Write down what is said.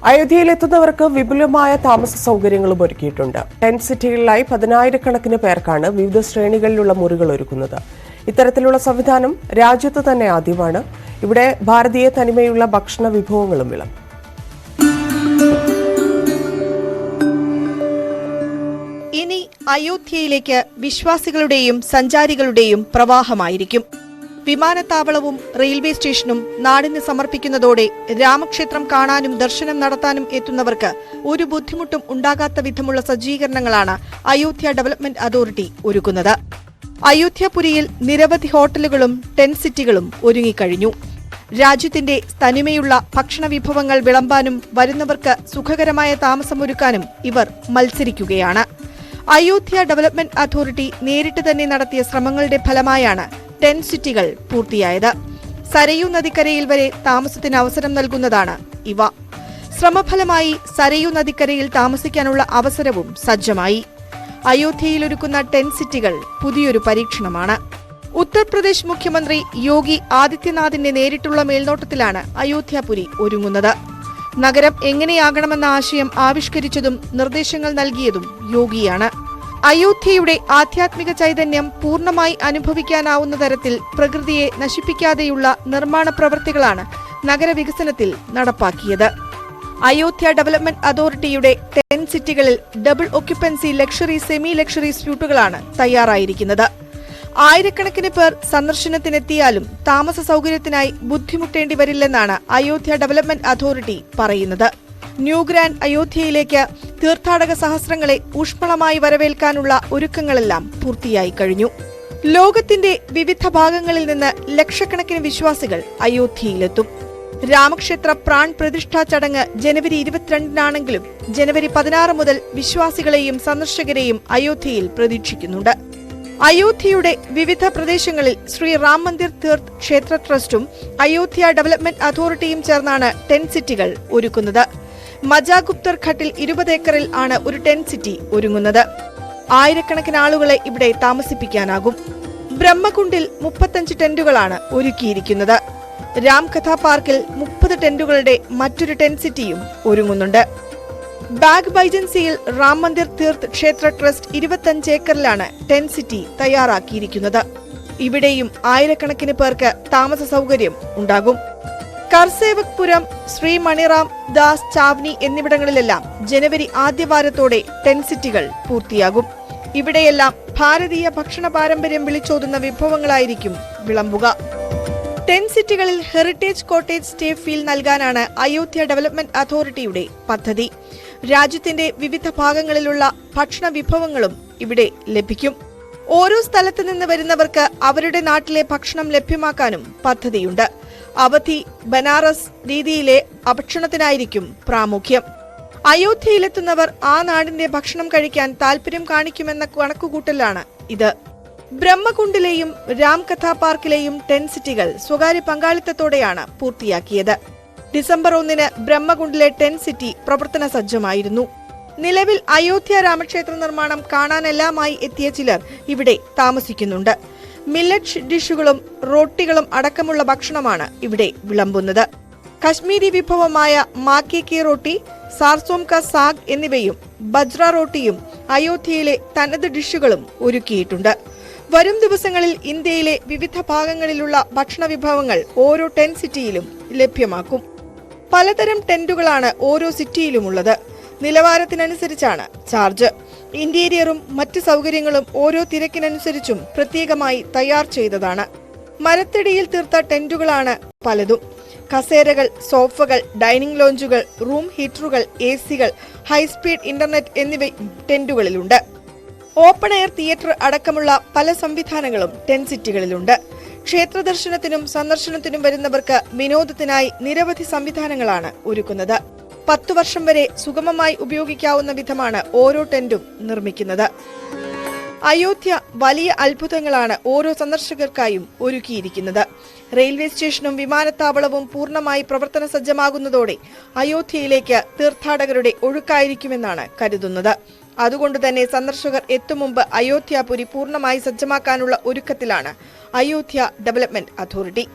അയോധ്യയിലെത്തുന്നവർക്ക് വിപുലമായ താമസ സൗകര്യങ്ങളും ഒരുക്കിയിട്ടുണ്ട്. ടെന്റ് സിറ്റികളിലായി 10,000-കണക്കിന് പേർക്കാണ് വിവിധ ശ്രേണികളിലുള്ള മുറികൾ ഒരുക്കുന്നത്. ഇത്തരത്തിലുള്ള സംവിധാനം രാജ്യത്ത് തന്നെ ആദ്യമാണ്. ഇവിടെ ഭാരതീയ തനിമയുള്ള ഭക്ഷണ വിഭവങ്ങളും വിളമ്പും. ഇനി അയോധ്യയിലേക്ക് വിശ്വാസികളുടെയും സഞ്ചാരികളുടെയും പ്രവാഹമായിരിക്കും. വിമാനത്താവളവും റെയിൽവേ സ്റ്റേഷനും നാടിന് സമർപ്പിക്കുന്നതോടെ രാമക്ഷേത്രം കാണാനും ദർശനം നടത്താനും എത്തുന്നവർക്ക് ഒരു ബുദ്ധിമുട്ടും ഉണ്ടാകാത്ത വിധമുള്ള സജ്ജീകരണങ്ങളാണ് അയോധ്യ ഡെവലപ്മെന്റ് അതോറിറ്റി ഒരുക്കുന്നത്. അയോധ്യപുരിയിൽ നിരവധി ഹോട്ടലുകളും ടെന്റ് സിറ്റികളും ഒരുങ്ങിക്കഴിഞ്ഞു. രാജ്യത്തിന്റെ തനിമയുള്ള ഭക്ഷണ വിഭവങ്ങൾ വിളമ്പാനും വരുന്നവർക്ക് സുഖകരമായ താമസമൊരുക്കാനും ഇവർ മത്സരിക്കുകയാണ്. അയോധ്യ ഡെവലപ്മെന്റ് അതോറിറ്റി നേരിട്ട് തന്നെ നടത്തിയ ശ്രമങ്ങളുടെ ഫലമായാണ് ടെന്റ് സിറ്റികൾ പൂർത്തിയായത്. സരയൂ നദിക്കരയിൽ വരെ താമസത്തിന് അവസരം നൽകുന്നതാണ് ഇവ. ശ്രമഫലമായി സരയൂ നദിക്കരയിൽ താമസിക്കാനുള്ള അവസരവും സജ്ജമായി. അയോധ്യയിൽ ഒരുക്കുന്ന ടെന്റ് സിറ്റികൾ പുതിയൊരു പരീക്ഷണമാണ്. ഉത്തർപ്രദേശ് മുഖ്യമന്ത്രി യോഗി ആദിത്യനാഥിന്റെ നേരിട്ടുള്ള മേൽനോട്ടത്തിലാണ് അയോധ്യപുരി ഒരുങ്ങുന്നത്. നഗരം എങ്ങനെയാകണമെന്ന ആശയം ആവിഷ്കരിച്ചതും നിർദ്ദേശങ്ങൾ നൽകിയതും യോഗിയാണ്. അയോധ്യയുടെ ആധ്യാത്മിക ചൈതന്യം പൂർണ്ണമായി അനുഭവിക്കാനാവുന്ന തരത്തിൽ പ്രകൃതിയെ നശിപ്പിക്കാതെയുള്ള നിർമ്മാണ പ്രവൃത്തികളാണ് നഗരവികസനത്തിൽ നടപ്പാക്കിയത്. അയോധ്യ ഡെവലപ്മെന്റ് അതോറിറ്റിയുടെ ടെന്റ് സിറ്റികളിൽ double occupancy luxury semi luxury സ്യൂട്ടുകളാണ് തയ്യാറായിരിക്കുന്നത്. ആയിരക്കണക്കിന് പേർ സന്ദർശനത്തിനെത്തിയാലും താമസ സൗകര്യത്തിനായി ബുദ്ധിമുട്ടേണ്ടി വരില്ലെന്നാണ് അയോധ്യ ഡെവലപ്മെന്റ് അതോറിറ്റി പറയുന്നത്. ന്യൂ ഗ്രാൻഡ് അയോധ്യയിലേക്ക് തീർത്ഥാടക സഹസ്രങ്ങളെ ഊഷ്മളമായി വരവേൽക്കാനുള്ള ഒരുക്കങ്ങളെല്ലാം പൂർത്തിയായി കഴിഞ്ഞു. ലോകത്തിന്റെ വിവിധ ഭാഗങ്ങളിൽ നിന്ന് ലക്ഷക്കണക്കിന് വിശ്വാസികൾ അയോധ്യയിലെത്തും. രാമക്ഷേത്ര പ്രാൺ പ്രതിഷ്ഠാ ചടങ്ങ് ജനുവരി 22-നാണെങ്കിലും ജനുവരി 16 മുതൽ വിശ്വാസികളെയും സന്ദർശകരെയും അയോധ്യയിൽ പ്രതീക്ഷിക്കുന്നുണ്ട്. അയോധ്യയുടെ വിവിധ പ്രദേശങ്ങളിൽ ശ്രീ റാം മന്ദിർ തീർത്ത് ക്ഷേത്ര ട്രസ്റ്റും അയോധ്യ ഡെവലപ്മെന്റ് അതോറിറ്റിയും ചേർന്നാണ് ടെന്റ് സിറ്റികൾ ഒരുക്കുന്നത്. മജാഗുപ്തർ ഘട്ടിൽ 20 ഏക്കറിൽ ആണ് ഒരു ടെന്റ് സിറ്റി ഒരുങ്ങുന്നത്. ആയിരക്കണക്കിന് ആളുകളെ ഇവിടെ താമസിപ്പിക്കാനാകും. ബ്രഹ്മകുണ്ടിൽ 35 ടെന്റുകളാണ് ഒരുക്കിയിരിക്കുന്നത്. രാംകഥാ പാർക്കിൽ 30 ടെന്റുകളുടെ മറ്റൊരു ടെന്റ് സിറ്റിയും ഒരുങ്ങുന്നുണ്ട്. ബാഗ് ബൈജൻസിയിൽ റാം മന്ദിർ തീർത്ത് ക്ഷേത്ര ട്രസ്റ്റ് 25 ഏക്കറിലാണ് ടെന്റ് സിറ്റി തയ്യാറാക്കിയിരിക്കുന്നത്. ഇവിടെയും ആയിരക്കണക്കിന് പേർക്ക് താമസ സൗകര്യം ഉണ്ടാകും. കർസേവക്പുരം, ശ്രീ മണിറാം ദാസ് ചാവ്നി എന്നിവിടങ്ങളിലെല്ലാം ജനുവരി ആദ്യവാരത്തോടെ ടെന്റ് സിറ്റികൾ പൂർത്തിയാകും. ഇവിടെയെല്ലാം ഭാരതീയ ഭക്ഷണ പാരമ്പര്യം വിളിച്ചോതുന്ന വിഭവങ്ങളായിരിക്കും വിളമ്പുക. ടെന്റ് സിറ്റികളിൽ ഹെറിറ്റേജ് കോട്ടേജ് സ്റ്റേ ഫീൽ നൽകാനാണ് അയോധ്യ ഡെവലപ്മെന്റ് അതോറിറ്റിയുടെ പദ്ധതി. രാജ്യത്തിന്റെ വിവിധ ഭാഗങ്ങളിലുള്ള ഭക്ഷണ വിഭവങ്ങളും ഇവിടെ ലഭിക്കും. ഓരോ സ്ഥലത്ത് നിന്ന് വരുന്നവർക്ക് അവരുടെ നാട്ടിലെ ഭക്ഷണം ലഭ്യമാക്കാനും പദ്ധതിയുണ്ട്. അവധി, ബനാറസ് രീതിയിലെ ഭക്ഷണത്തിനായിരിക്കും പ്രാമുഖ്യം. അയോധ്യയിലെത്തുന്നവർ ആ നാടിന്റെ ഭക്ഷണം കഴിക്കാൻ താല്പര്യം കാണിക്കുമെന്ന കണക്കുകൂട്ടലാണ് ഇത്. ബ്രഹ്മകുണ്ടിലെയും രാംകഥാ പാർക്കിലെയും ടെന്റ് സിറ്റികൾ സ്വകാര്യ പങ്കാളിത്തത്തോടെയാണ് പൂർത്തിയാക്കിയത്. ഡിസംബർ 1-ന് ബ്രഹ്മകുണ്ടിലെ ടെന്റ് സിറ്റി പ്രവർത്തന സജ്ജമായിരുന്നു. നിലവിൽ അയോധ്യ രാമക്ഷേത്ര നിർമ്മാണം കാണാനെല്ലാമായി എത്തിയ ചിലർ ഇവിടെ താമസിക്കുന്നുണ്ട്. മില്ലറ്റ് ഡിഷുകളും റോട്ടികളും അടക്കമുള്ള ഭക്ഷണമാണ് ഇവിടെ വിളമ്പുന്നത്. കശ്മീരി വിഭവമായ മാക്കി കി റോട്ടി, സാർസോം കാ സാഗ് എന്നിവയും ബജ്ര റോട്ടിയും അയോധ്യയിലെ തനത് ഡിഷുകളും ഒരുക്കിയിട്ടുണ്ട്. വരും ദിവസങ്ങളിൽ ഇന്ത്യയിലെ വിവിധ ഭാഗങ്ങളിലുള്ള ഭക്ഷണ വിഭവങ്ങൾ ഓരോ ടെന്റ് സിറ്റിയിലും ലഭ്യമാക്കും. പലതരം ടെന്റുകളാണ് ഓരോ സിറ്റിയിലുമുള്ളത്. നിലവാരത്തിനനുസരിച്ചാണ് ചാർജ്. ഇന്റീരിയറും മറ്റ് സൗകര്യങ്ങളും ഓരോ തിരക്കിനനുസരിച്ചും പ്രത്യേകമായി തയ്യാർ ചെയ്തതാണ്. മരത്തടിയിൽ തീർത്ത ടെന്റുകളാണ് പലതും. കസേരകൾ, സോഫകൾ, ഡൈനിങ് ലോഞ്ചുകൾ, റൂം ഹീറ്ററുകൾ, AC-കൾ, ഹൈസ്പീഡ് ഇന്റർനെറ്റ് എന്നിവ ടെന്റുകളിലുണ്ട്. ഓപ്പൺ എയർ തിയേറ്റർ അടക്കമുള്ള പല സംവിധാനങ്ങളും ടെന്റ് സിറ്റികളിലുണ്ട്. ക്ഷേത്ര ദർശനത്തിനും സന്ദർശനത്തിനും വരുന്നവർക്ക് വിനോദത്തിനായി നിരവധി സംവിധാനങ്ങളാണ് ഒരുക്കുന്നത്. 10 വർഷം വരെ സുഗമമായി ഉപയോഗിക്കാവുന്ന വിധമാണ് ഓരോ ടെന്റും നിർമ്മിക്കുന്നത്. അയോധ്യ വലിയ അത്ഭുതങ്ങളാണ് ഓരോ സന്ദർശകർക്കായും ഒരുക്കിയിരിക്കുന്നത്. റെയിൽവേ സ്റ്റേഷനും വിമാനത്താവളവും പൂർണ്ണമായി പ്രവർത്തന സജ്ജമാകുന്നതോടെ അയോധ്യയിലേക്ക് തീർത്ഥാടകരുടെ ഒഴുക്കായിരിക്കുമെന്നാണ് കരുതുന്നത്. അതുകൊണ്ടുതന്നെ സന്ദർശകർ എത്തും മുമ്പ് അയോധ്യപുരി പൂർണ്ണമായി സജ്ജമാക്കാനുള്ള ഒരുക്കത്തിലാണ് അയോധ്യ ഡെവലപ്മെന്റ് അതോറിറ്റി.